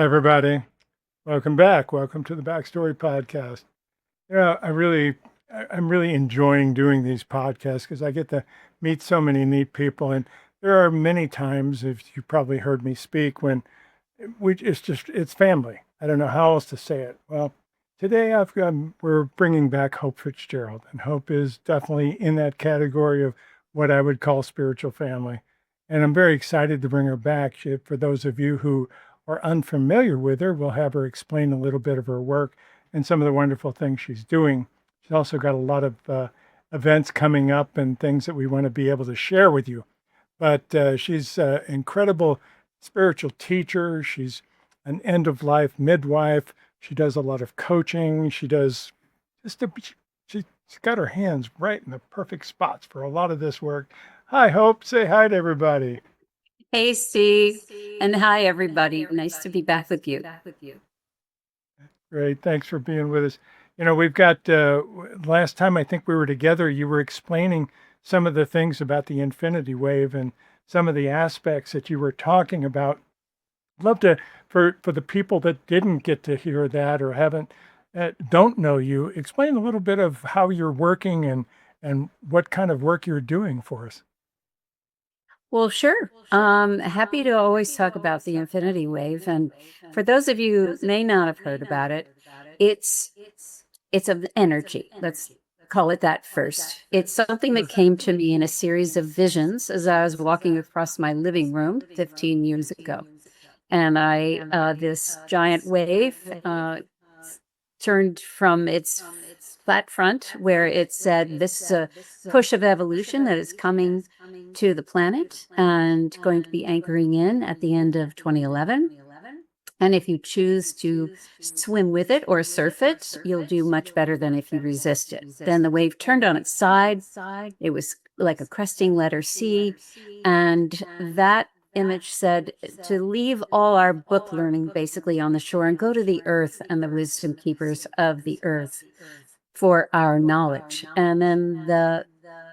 Hi, everybody. Welcome back. Welcome to the Backstory Podcast. I'm really enjoying doing these podcasts because I get to meet so many neat people. And there are many times, if you probably heard me speak, when it's family. I don't know how else to say it. Well, today we're bringing back Hope Fitzgerald, and Hope is definitely in that category of what I would call spiritual family. And I'm very excited to bring her back. For those of you who are unfamiliar with her, we'll have her explain a little bit of her work and some of the wonderful things she's doing. She's also got a lot of events coming up and things that we want to be able to share with you. But she's an incredible spiritual teacher. She's an end of life midwife. She does a lot of coaching. Just a, she's got her hands right in the perfect spots for a lot of this work. Hi, Hope. Say hi to everybody. Hey, Steve, and hi, everybody. Nice to be back with you. Great. Thanks for being with us. We've got last time I think we were together, you were explaining some of the things about the infinity wave and some of the aspects that you were talking about. Love to, for the people that didn't get to hear that or don't know you, explain a little bit of how you're working and what kind of work you're doing for us. Well, sure. Happy to always talk about the infinity wave. And for those of you who may not have heard about it, it's it's of energy. Let's call it that first. It's something that came to me in a series of visions as I was walking across my living room 15 years ago. And this giant wave turned from its flat front, where it said, "This is a push of evolution that is coming to the planet and going to be anchoring in at the end of 2011. And if you choose to swim with it or surf it, you'll do much better than if you resist it." Then the wave turned on its side. It was like a cresting letter C. And that image said to leave all our book learning basically on the shore and go to the earth and the wisdom keepers of the earth for our knowledge. And then the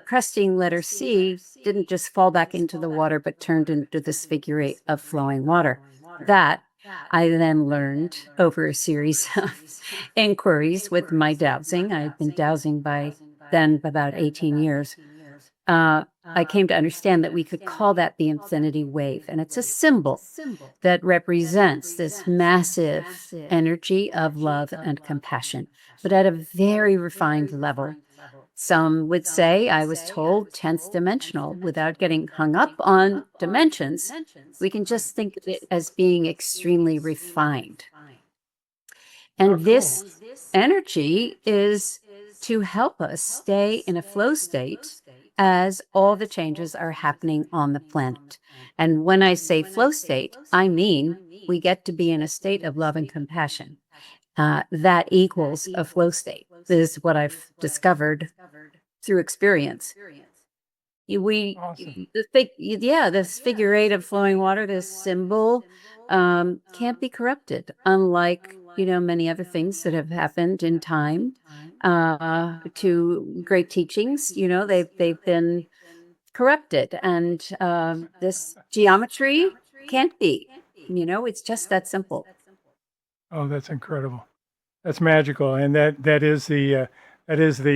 cresting letter C didn't just fall back into the water, but turned into this figure eight of flowing water. That I then learned over a series of inquiries with my dowsing. I've been dowsing by then about 18 years. I came to understand that we could call that the infinity wave. And it's a symbol that represents this massive energy of love and compassion, but at a very refined level. Some would say, I was told, 10th dimensional. Without getting hung up on dimensions, we can just think of it as being extremely refined. Oh, And cool. this energy is to help us stay in a flow state as all the changes are happening on the planet. And when I say flow state, I mean we get to be in a state of love and compassion. That equals a flow state. This is what I've discovered through experience. We, Awesome. this figure eight of flowing water, this symbol, can't be corrupted, unlike many other things that have happened in time to great teachings. They've been corrupted, and this geometry can't be. It's just that simple. Oh, that's incredible. That's magical, and that is the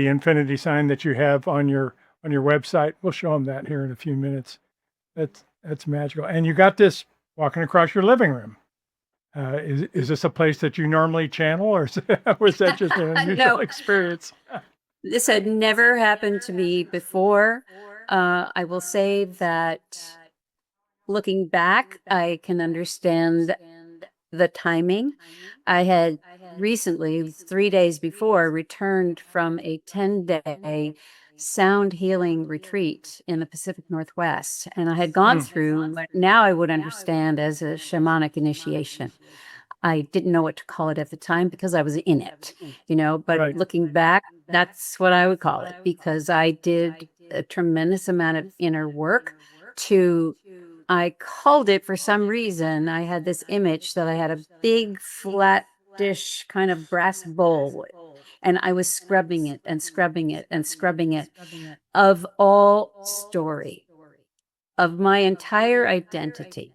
infinity sign that you have on your website. We'll show them that here in a few minutes. That's magical, and you got this walking across your living room. Is this a place that you normally channel, or was that just an unusual No, experience? this had never happened to me before. I will say that looking back, I can understand the timing. I had recently, 3 days before, returned from a 10-day sound healing retreat in the Pacific Northwest. And I had gone Hmm. through what now I would understand as a shamanic initiation. I didn't know what to call it at the time because I was in it, but Right. looking back, that's what I would call it, because I did a tremendous amount of inner work to, I called it, for some reason, I had this image that I had a big flat dish kind of brass bowl, and I was scrubbing it and scrubbing it and scrubbing it of all story, of my entire identity.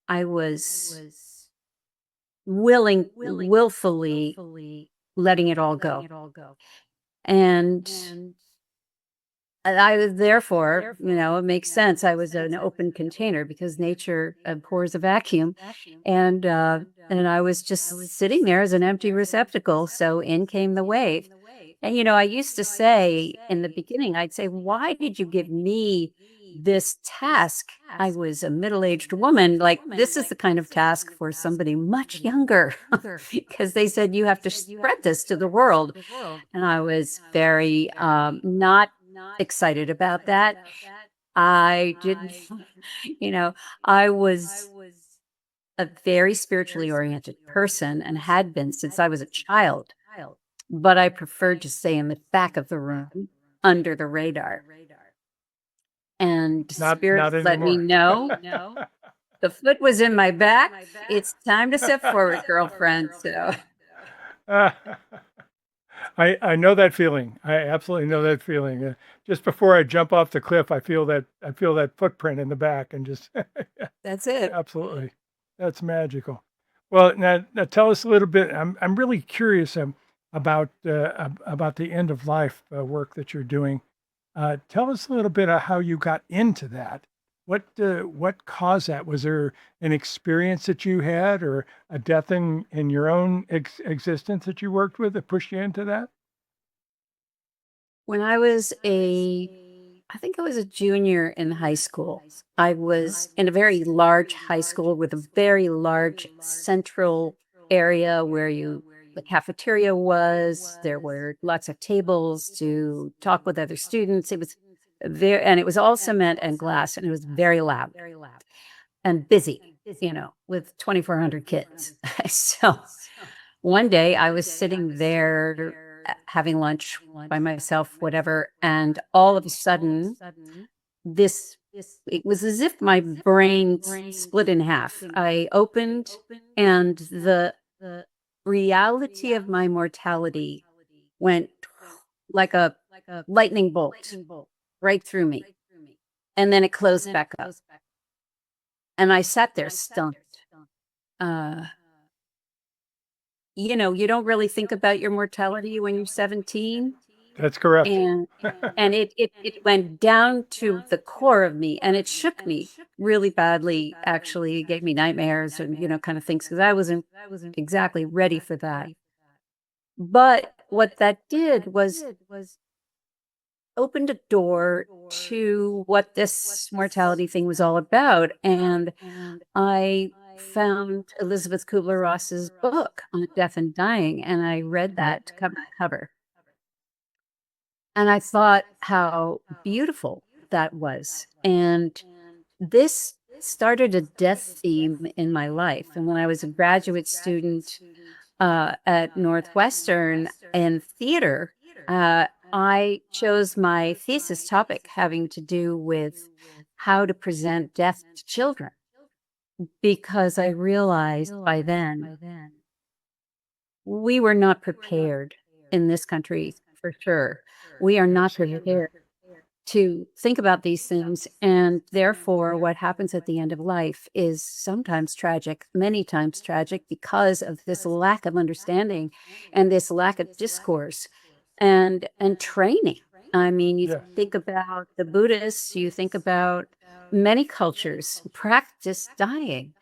I was willfully letting it all go. And I was therefore, it makes sense. I was an open container because nature abhors a vacuum, and I was just sitting there as an empty receptacle. So in came the wave. And I used to say in the beginning, I'd say, "Why did you give me this task?" I was a middle-aged woman. Like, this is the kind of task for somebody much younger, because they said you have to spread this to the world. And I was very not excited about that. I didn't, you know, I was a very spiritually oriented person and had been since I was a child, but I preferred to stay in the back of the room under the radar. And Not spirit let me anymore. know the foot was in my back. It's time to step forward, girlfriend. So I know that feeling. I absolutely know that feeling. Just before I jump off the cliff, I feel that footprint in the back, and just that's it. absolutely, that's magical. Well, now tell us a little bit. I'm really curious about the end of life work that you're doing. Tell us a little bit of how you got into that. What caused that? Was there an experience that you had, or a death in your own existence that you worked with that pushed you into that? When I think I was a junior in high school. I was in a very large high school with a very large central area where the cafeteria was. There were lots of tables to talk with other students. It was and it was all cement and glass, and it was very loud and busy, with 2,400 kids. So one day I was sitting there having lunch by myself, whatever, and all of a sudden, this it was as if my brain split in half. I opened, and the reality of my mortality went like a lightning bolt right through me, and then it closed back up, and I sat there stunned. Uh, you don't really think about your mortality when you're 17. That's correct. And it went down to the core of me, and it shook me really badly. Actually, it gave me nightmares and, kind of things, because I wasn't exactly ready for that. But what that did was opened a door to what this mortality thing was all about. And I found Elizabeth Kubler-Ross's book on death and dying, and I read that cover to cover. And I thought how beautiful that was. And this started a death theme in my life. And when I was a graduate student at Northwestern in theater, I chose my thesis topic having to do with how to present death to children, because I realized by then we were not prepared in this country, for sure. We are not prepared to think about these things. And therefore, what happens at the end of life is sometimes tragic, many times tragic, because of this lack of understanding and this lack of discourse and training. I mean, you Yes. think about the Buddhists, you think about many cultures practice dying,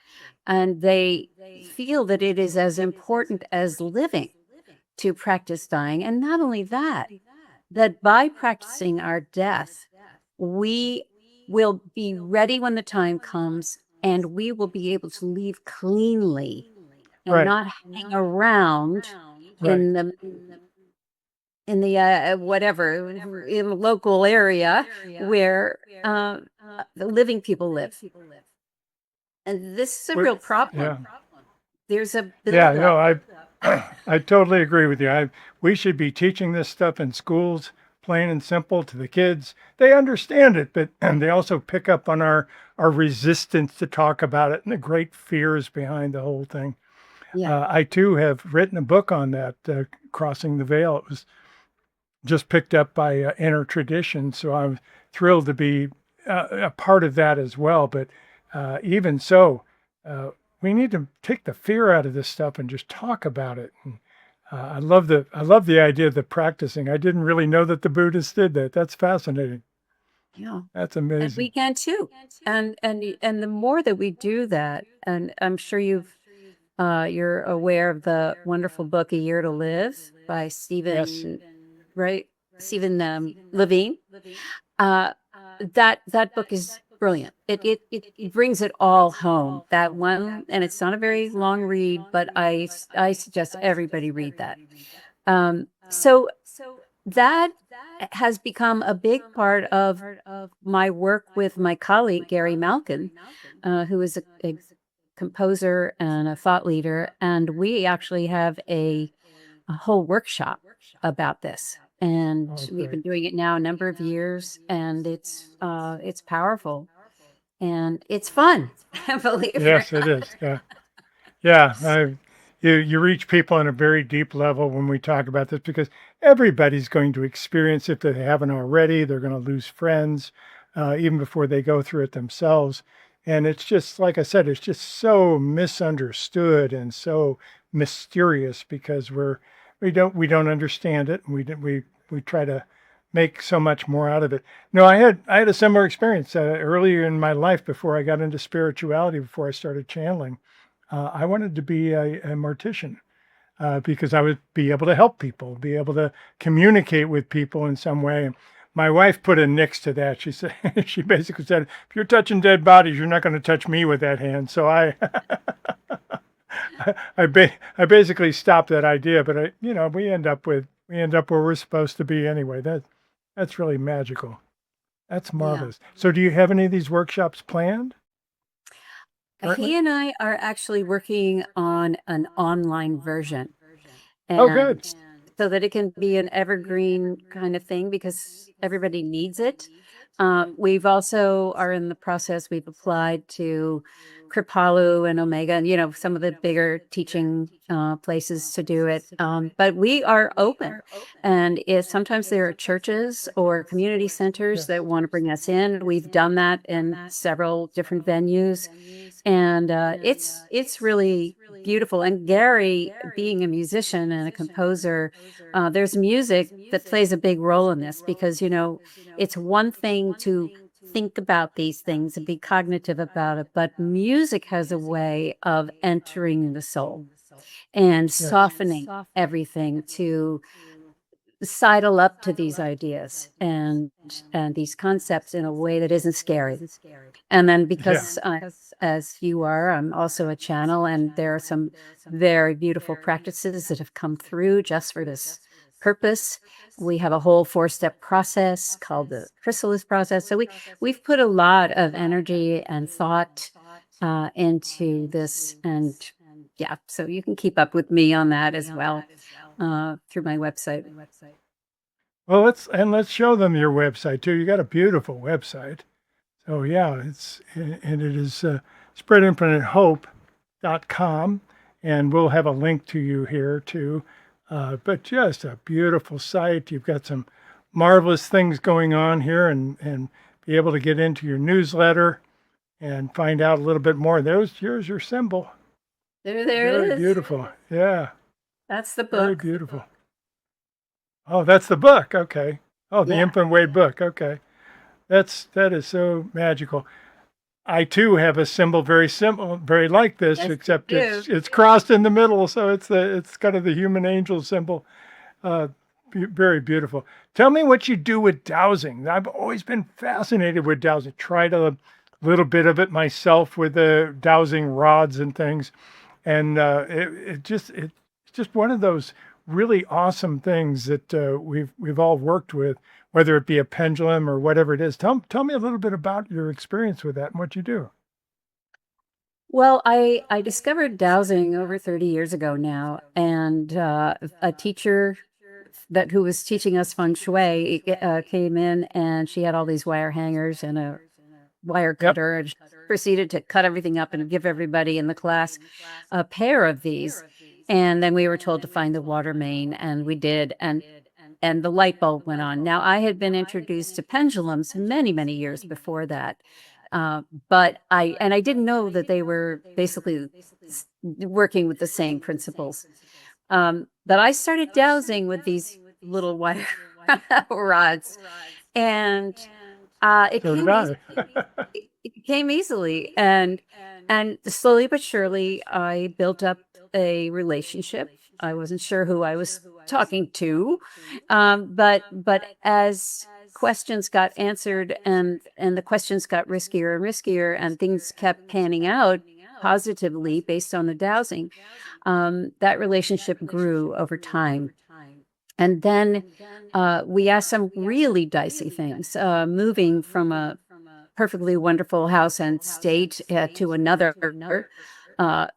and they feel that it is as important as living to practice dying. And not only that, that by practicing our death, we will be ready when the time comes, and we will be able to leave cleanly and Right. not hang around Right. in the whatever in the local area where the living people live. And this is a real Yeah. problem. There's a Yeah. buildup. No, I totally agree with you. We should be teaching this stuff in schools, plain and simple, to the kids. They understand it, but and they also pick up on our resistance to talk about it and the great fears behind the whole thing. Yeah. I too have written a book on that, Crossing the Veil. It was just picked up by Inner Tradition, so I'm thrilled to be a part of that as well. But even so, uh, we need to take the fear out of this stuff and just talk about it. And, I love the idea of the practicing. I didn't really know that the Buddhists did that. That's fascinating. Yeah. That's And we amazing. can too. And the more that we do that, and I'm sure you're aware of the wonderful book A Year to Live by Yes. Right? Stephen Levine. Uh, that book is brilliant. It brings it all home. That one, and it's not a very long read, but I suggest everybody read that. So that has become a big part of my work with my colleague Gary Malkin, who is a composer and a thought leader, and we actually have a whole workshop about this. And Oh, we've great. been doing it now a number of years, and it's powerful and it's fun, believe it or Yes, it is. Yeah. Yeah, you reach people on a very deep level when we talk about this because everybody's going to experience it if they haven't already. They're going to lose friends even before they go through it themselves. And it's just like I said, it's just so misunderstood and so mysterious because we don't understand it. We try to make so much more out of it. No, I had a similar experience earlier in my life before I got into spirituality, before I started channeling. I wanted to be a mortician because I would be able to help people, be able to communicate with people in some way. And my wife put a nix to that. She said, she basically said, if you're touching dead bodies, you're not going to touch me with that hand. So I basically stopped that idea. But we end up where we're supposed to be anyway. That's really magical. That's Yeah. marvelous. So do you have any of these workshops planned He currently? and I are actually working on an online version, Oh, good. and so that it can be an evergreen kind of thing because everybody needs it. We've also are in the process. We've applied to Kripalu and Omega, and some of the bigger teaching places to do it. But we are open, and if sometimes there are churches or community centers Yes. that want to bring us in, we've done that in several different venues, and it's really beautiful. And Gary, being a musician and a composer, there's music that plays a big role in this because it's one thing to think about these things and be cognitive about it, but music has a way of entering the soul and Yes. softening everything to sidle up to these ideas and these concepts in a way that isn't scary. And then Yeah. because as you are, I'm also a channel, and there are some very beautiful practices that have come through just for this purpose. We have a whole four-step process called the chrysalis process. So we've put a lot of energy and thought into this, and yeah, so you can keep up with me on that as well through my website. Well, let's show them your website too. You got a beautiful website. So yeah, and it is spreadinfinitehope.com, and we'll have a link to you here too. But just a beautiful site. You've got some marvelous things going on here, and be able to get into your newsletter and find out a little bit more. Here's your symbol. There Very it is. beautiful. Yeah, That's the very book. beautiful. Oh, that's the book. Okay. Oh, the Yeah. Infinite Way book. Okay. That is so magical. I too have a symbol very simple, very like this, Yes, you except do. it's crossed in the middle, so it's kind of the human angel symbol. Uh, Very beautiful. Tell me what you do with dowsing. I've always been fascinated with dowsing. Tried a little bit of it myself with the dowsing rods and things, and it's just one of those really awesome things that we've all worked with, whether it be a pendulum or whatever it is. Tell me a little bit about your experience with that and what you do. Well, I discovered dowsing over 30 years ago now, and a teacher that who was teaching us feng shui came in, and she had all these wire hangers and a wire Yep. cutter, and she proceeded to cut everything up and give everybody in the class a pair of these. And then we were told to find the water main, and we did, and the light bulb went on. Now, I had been introduced to pendulums many, many years before that, But I didn't know that they were basically working with the same principles. But I started dowsing with these little wire rods, and it So did came easy. I. It came easily, and slowly but surely, I built up a relationship. I wasn't sure who I was talking to, but as questions got answered and the questions got riskier and riskier, and things kept panning out positively based on the dowsing, that relationship grew over time. And then we asked some really dicey things, moving from a perfectly wonderful house and state to another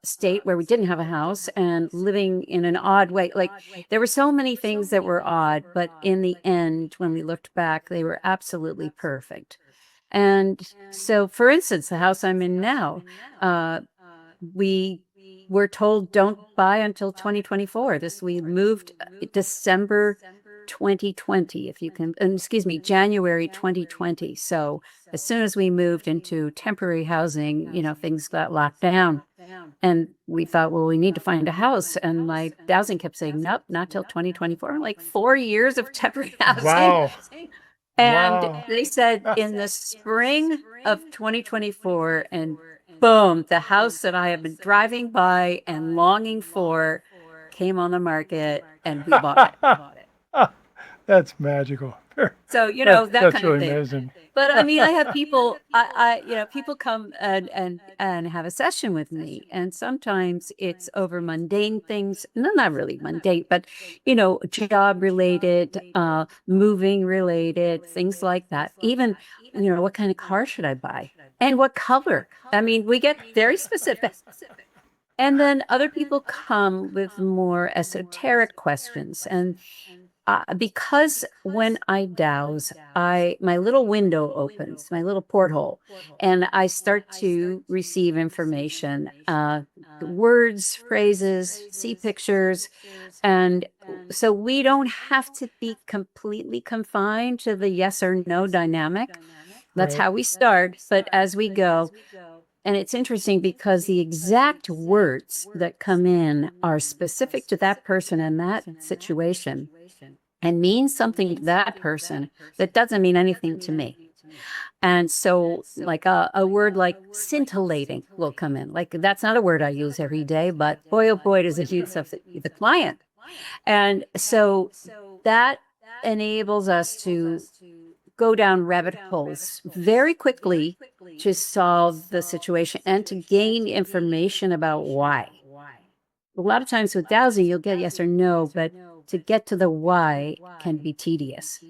state where we didn't have a house and living in an odd way. Like there were so many things that were odd, but in the end, when we looked back, they were absolutely perfect. And so, for instance, the house I'm in now, uh, we were told don't buy until 2024. This we moved December 2020, if you can, and excuse me, January 2020. So as soon as we moved into temporary housing, things got locked down. And we thought, well, we need to find a house. And my dowsing kept saying, nope, not till 2024. I'm like 4 years of temporary housing. Wow. And Wow. they said in the spring of 2024, and boom, the house that I have been driving by and longing for came on the market and we bought it. That's magical. So, That's that that's kind of really thing. amazing. But I mean, I have people, people come and have a session with me, and sometimes it's over mundane things. No, not really mundane, but job related, moving related, things like that. Even, what kind of car should I buy and what color? I mean, we get very specific. And then other people come with more esoteric questions, and because when I douse, my little window opens, my little porthole, and I start to receive information, words, phrases, see pictures, and so we don't have to be completely confined to the yes or no dynamic. That's Right. how we start, but as we go, and it's interesting because the exact words that come in are specific to that person and that situation and means something to that person that doesn't mean anything to me. And so, like a word like scintillating will come in. Like that's not a word I use every day, but boy, oh boy, does it use of the client. And so that enables us to go down rabbit holes very quickly to solve the situation and to gain information about why. A lot of times with dowsing, you'll get yes or no, but to get to the why can be tedious.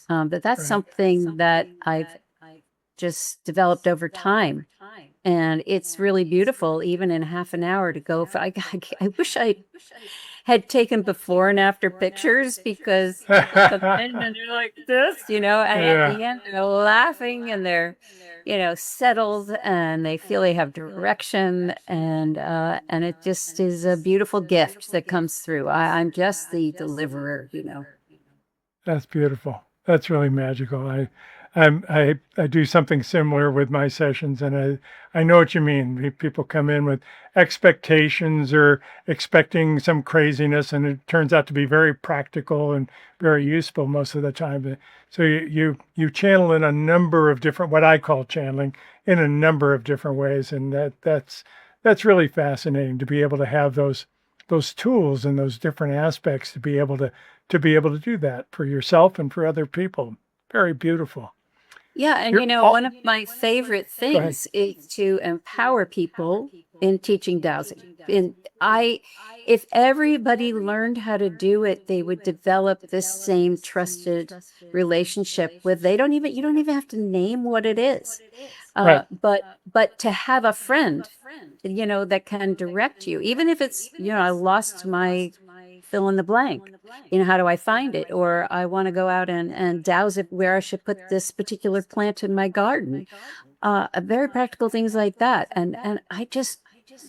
But that's Right. something that I've just developed over time. And it's really beautiful, even in half an hour to go. I wish I had taken before and after pictures because people come in and they're like this, and at Yeah. the end they're laughing and they're, settled and they feel they have direction and it just is a beautiful gift that comes through. I'm just the deliverer. That's beautiful. That's really magical. I do something similar with my sessions, and I know what you mean. People come in with expectations or expecting some craziness, and it turns out to be very practical and very useful most of the time. So you channel in a number of different, what I call channeling, in a number of different ways, and that's really fascinating to be able to have those tools and those different aspects to be able to do that for yourself and for other people. Very beautiful. Yeah, and You're one all, of my favorite go ahead. things is to empower people in teaching dowsing. And if everybody learned how to do it, they would develop this same trusted relationship with, you don't even have to name what it is. Right. But to have a friend, that can direct you, even if it's, I lost my fill in the blank. How do I find it? Or I want to go out and douse it where I should put this particular plant in my garden. Very practical things like that. And I just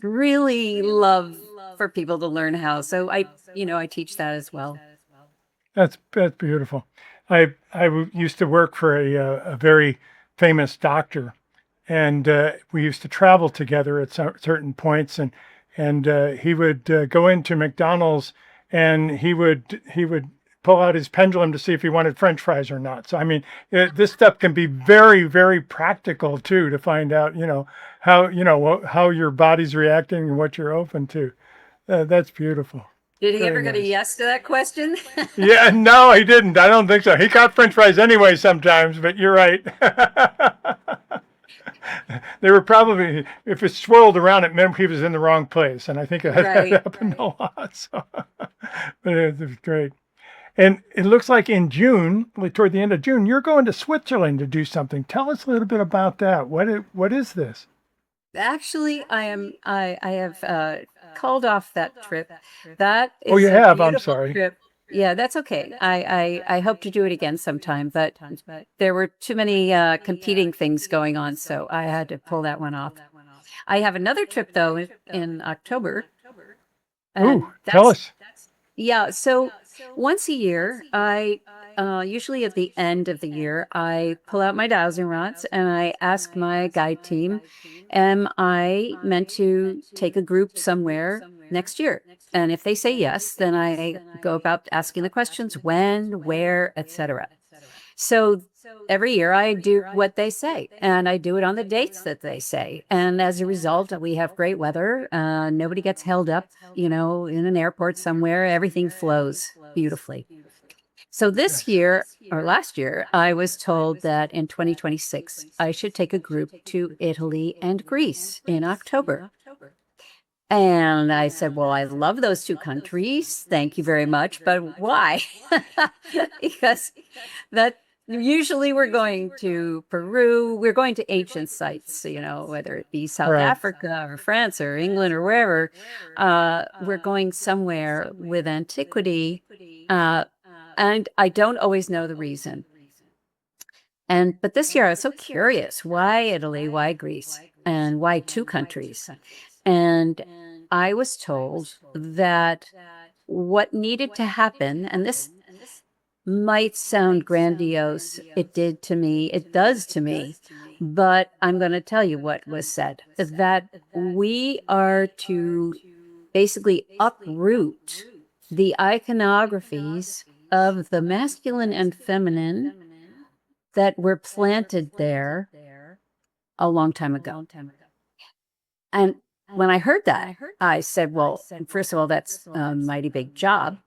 really love for people to learn how. So I teach that as well. That's beautiful. I used to work for a very famous doctor, and we used to travel together at certain points, and he would go into McDonald's, and he would pull out his pendulum to see if he wanted French fries or not. So I mean, this stuff can be very, very practical too, to find out, how how your body's reacting and what you're open to. That's beautiful. Did he Very ever get a nice. yes to that question? Yeah, no, he didn't. I don't think so. He got French fries anyway sometimes, but you're right. They were probably, if it swirled around, it meant he was in the wrong place, and I think that Right. happened a lot. So, but it was great. And it looks like in June, like toward the end of June, you're going to Switzerland to do something. Tell us a little bit about that. What is this? Actually, I have called off that trip. That Oh, is you a have. I'm beautiful sorry. trip. Yeah, that's okay. I hope to do it again sometime, but there were too many competing things going on, so I had to pull that one off. I have another trip though in October, and Ooh, tell that's us. yeah. So once a year, I usually at the end of the year, I pull out my dowsing rods and I ask my guide team, am I meant to take a group somewhere next year? And if they say yes, then I go about asking the questions when, where, etc. So every year I do what they say, and I do it on the dates that they say. And as a result, we have great weather. Nobody gets held up, in an airport somewhere. Everything flows beautifully. So this Yes. year or last year, I was told that in 2026, I should take a group to Italy and Greece in October. And I said, well, I love those two countries. Thank you very much. But why? Because that usually we're going to Peru, we're going to ancient sites, whether it be South Right. Africa or France or England or wherever. We're going somewhere with antiquity. Uh, and I don't always know the reason. But this year I was so curious. Why Italy? Why Greece? And why two countries? And I was told that what needed to happen, and this might sound grandiose, it did to me, it does to me, but I'm going to tell you what was said, that we are to basically uproot the iconographies of the masculine and feminine that were planted there a long time ago. And when I heard that, I said, well, first of all, that's a mighty big job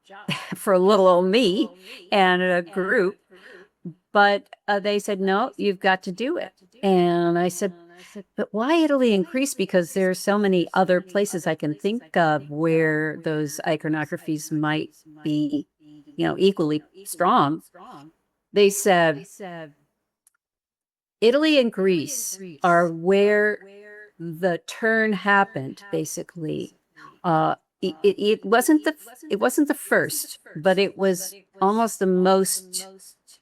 for a little old me and a group. But they said, no, you've got to do it. And I said, but why Italy and Greece? Because there are so many other places I can think of where those iconographies might be, equally strong. They said, Italy and Greece are where the turn happened, basically. It wasn't the first, but it was almost the most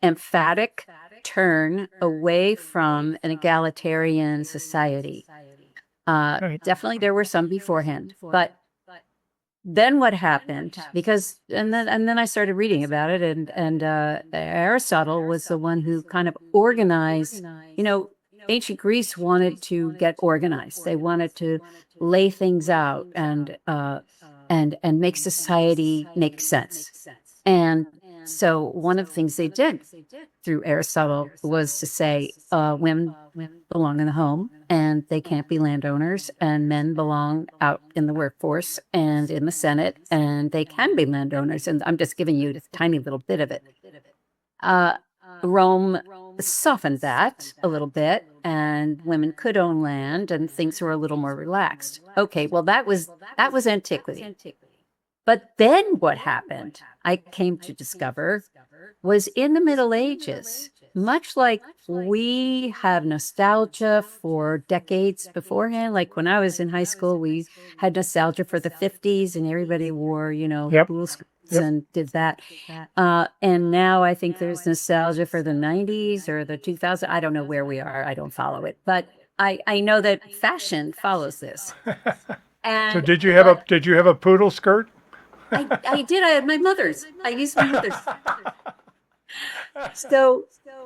emphatic turn away from an egalitarian society. Right. Definitely there were some beforehand, but then what happened? Because and then I started reading about it, and Aristotle was the one who kind of organized. Ancient Greece wanted to get organized. They wanted to lay things out and make society make sense. And so one of the things they did through Aristotle was to say women belong in the home and they can't be landowners, and men belong out in the workforce and in the Senate and they can be landowners. And I'm just giving you a tiny little bit of it. Rome softened that a little bit, and women could own land and things were a little more relaxed. Okay, well that was antiquity. But then what happened, I came to discover, was in the Middle Ages, much like we have nostalgia for decades beforehand. Like when I was in high school, we had nostalgia for the 50s and everybody wore, Yep. cool skirts Yep. and did that. And now I think there's nostalgia for the 90s or the 2000s. I don't know where we are. I don't follow it. But I know that fashion follows this. So And did you have a poodle skirt? I did. I had my mother's. I used my mother's. So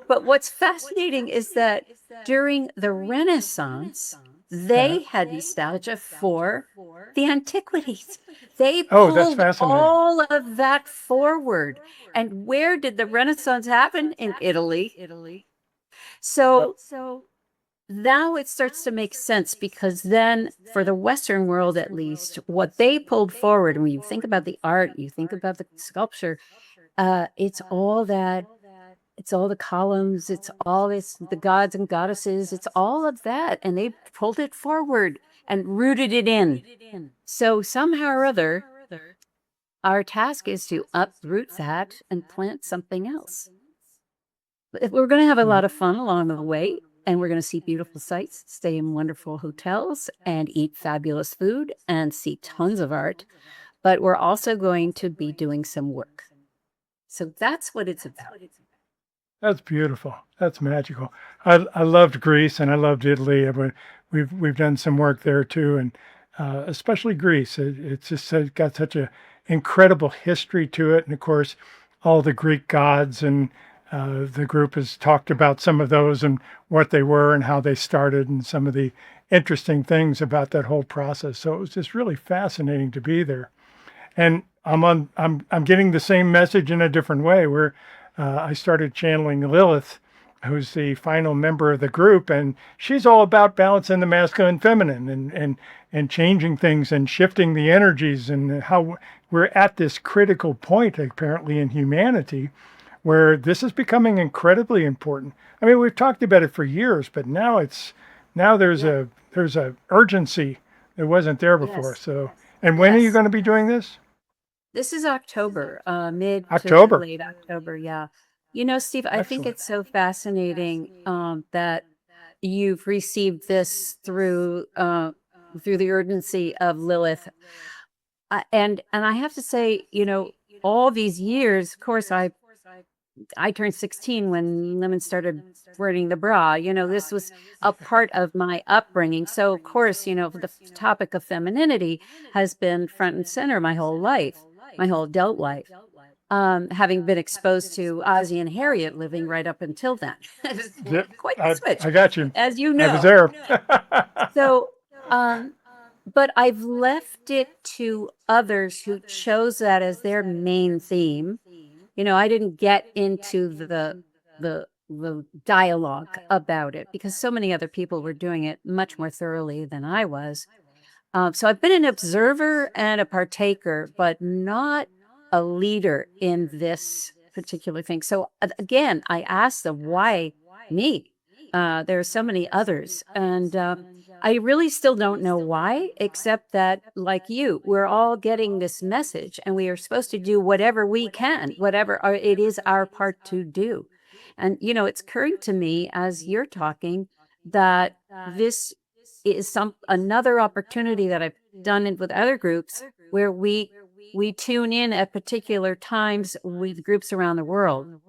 But what's fascinating is that during the Renaissance, Yeah. they had nostalgia for the antiquities. They Oh, that's pulled fascinating. all of that forward. And where did the Renaissance happen? In Italy. Yep. So now it starts to make sense because then, for the Western world at least, what they pulled forward, when you think about the art, you think about the sculpture, it's all that. It's all the columns, it's all this, the gods and goddesses, it's all of that. And they pulled it forward and rooted it in. So somehow or other, our task is to uproot that and plant something else. We're going to have a lot of fun along the way, and we're going to see beautiful sights, stay in wonderful hotels, and eat fabulous food and see tons of art. But we're also going to be doing some work. So that's what it's about. That's beautiful. That's magical. I loved Greece and I loved Italy. We've done some work there too, and especially Greece. It's just got such a incredible history to it, and of course, all the Greek gods, and the group has talked about some of those and what they were and how they started, and some of the interesting things about that whole process. So it was just really fascinating to be there. And I'm getting the same message in a different way, where I started channeling Lilith, who's the final member of the group, and she's all about balancing the masculine and feminine, and changing things and shifting the energies, and how we're at this critical point apparently in humanity where this is becoming incredibly important. I mean, we've talked about it for years, but now there's a urgency that wasn't there before. Yes. So, and when are you going to be doing this? This is October, mid to October. late October. Yeah. Steve, I think Excellent. it's so fascinating that you've received this through the urgency of Lilith. And I have to say, all these years, of course, I turned 16 when Lemon started wearing the bra. This was a part of my upbringing. So, of course, the topic of femininity has been front and center my whole life, my whole adult life. Having been exposed to Ozzy and Harriet living right up until then. It's Yeah, quite the switch, I got you. as you I was know. there. So, um, but I've left it to others who chose that as their main theme. I didn't get into the dialogue about it because so many other people were doing it much more thoroughly than I was. So I've been an observer and a partaker, but not a leader in this particular thing. So again, I asked them, why me? There are so many others. And I really still don't know why, except that, like you, we're all getting this message and we are supposed to do whatever we can, whatever it is our part to do. And, it's occurring to me as you're talking that this is another opportunity that I've done it with other groups where we tune in at particular times with groups around the world.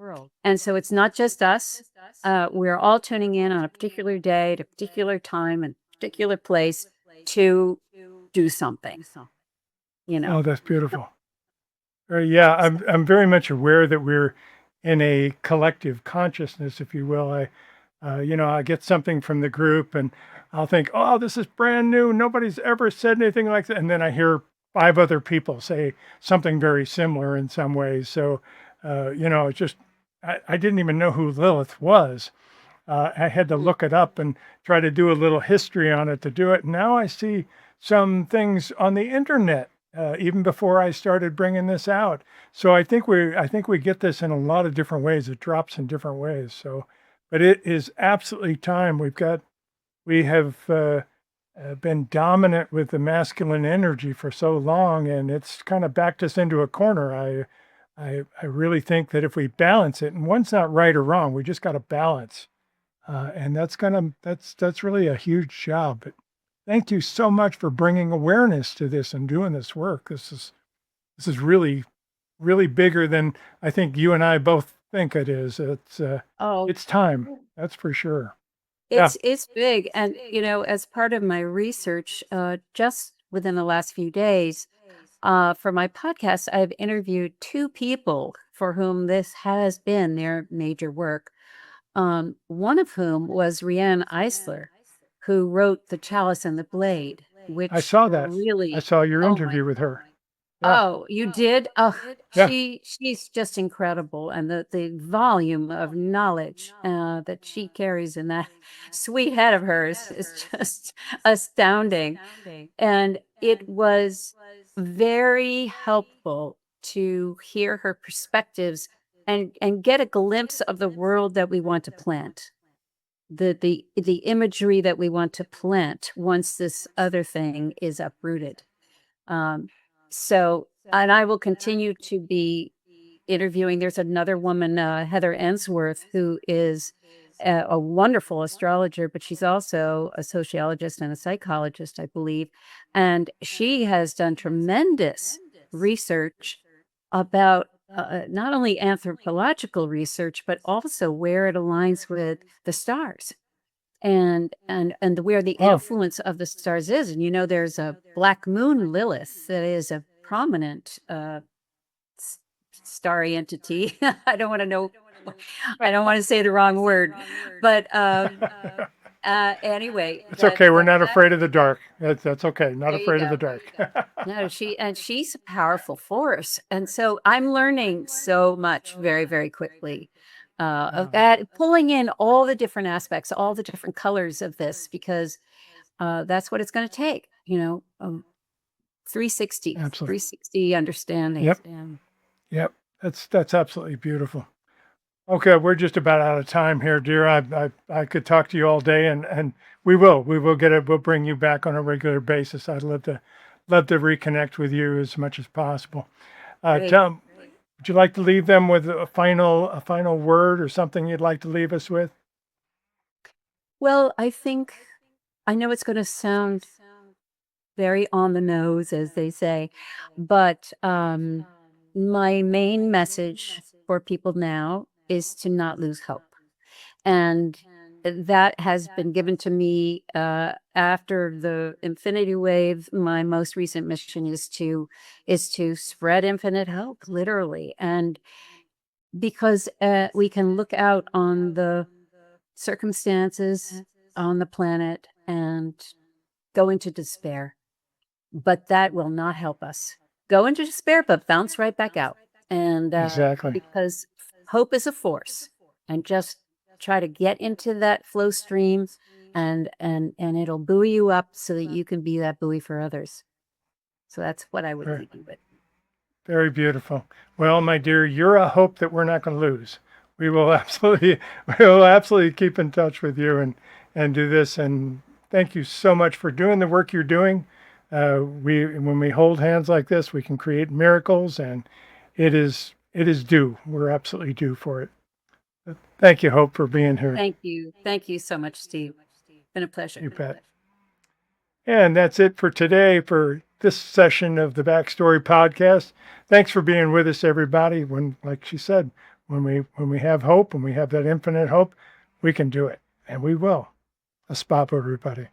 And so it's not just us. We're all tuning in on a particular day, at a particular time, and particular place to do something, you know. Oh, that's beautiful. Yeah, I'm very much aware that we're in a collective consciousness, if you will. I get something from the group, and I'll think, "Oh, this is brand new. Nobody's ever said anything like that." And then I hear five other people say something very similar in some ways. So, it's just I didn't even know who Lilith was. I had to Mm. look it up and try to do a little history on it to do it. Now I see some things on the internet, even before I started bringing this out. So I think we get this in a lot of different ways. It drops in different ways. So, but it is absolutely time. We have been dominant with the masculine energy for so long, and it's kind of backed us into a corner. I really think that if we balance it, and one's not right or wrong, we just got to balance, and that's really a huge job. But thank you so much for bringing awareness to this and doing this work. This is really really bigger than I think you and I both think it is. Oh, It's time. That's for sure. Yeah. it's big. And, as part of my research, just within the last few days, for my podcast, I've interviewed two people for whom this has been their major work. one of whom was Rianne Eisler, who wrote The Chalice and the Blade, I which saw that. I really, saw your oh my, interview with her. Yeah. oh, you did? Oh, Yeah. she's just incredible, and the volume of knowledge that she carries in that sweet head of hers is just astounding. And it was very helpful to hear her perspectives and get a glimpse of the world that we want to plant, the imagery that we want to plant once this other thing is uprooted. Um, so, and I will continue to be interviewing. There's another woman, Heather Ensworth, who is a wonderful astrologer, but she's also a sociologist and a psychologist, I believe. And she has done tremendous research about not only anthropological research, but also where it aligns with the stars and where the Wow. influence of the stars is. And there's a black moon Lilith that is a prominent starry entity. I don't want to know. I don't want to say the wrong word, but anyway, It's okay. We're not that afraid of the dark. That's okay. Not there you afraid of go. the dark. No, she's a powerful force, and so I'm learning so much very, very quickly of that, pulling in all the different aspects, all the different colors of this, because that's what it's going to take. 360, Absolutely. 360 understanding. Yep. Yep. That's absolutely beautiful. Okay, we're just about out of time here, dear. I could talk to you all day, and we will get it. We'll bring you back on a regular basis. I'd love to reconnect with you as much as possible. Great. Tom, would you like to leave them with a final word or something you'd like to leave us with? Well, I know it's going to sound very on the nose, as they say, but my main message for people now is to not lose hope. And that has been given to me after the infinity wave. My most recent mission is to spread infinite hope, literally. And because we can look out on the circumstances on the planet and go into despair, but that will not help us. Go into despair, but bounce right back out. And Exactly. because hope is a force, and just try to get into that flow stream, and it'll buoy you up so that you can be that buoy for others. So that's what I would Very, leave you with. very beautiful. Well, my dear, you're a hope that we're not going to lose. We will absolutely keep in touch with you and do this. And thank you so much for doing the work you're doing. When we hold hands like this, we can create miracles, and it is due. We're absolutely due for it. Thank you, Hope, for being here. Thank you so much, Steve. Been a pleasure. You bet. And that's it for today for this session of the Backstory Podcast. Thanks for being with us, everybody. When, like she said, when we have hope, when we have that infinite hope, we can do it, and we will. Espavo, everybody.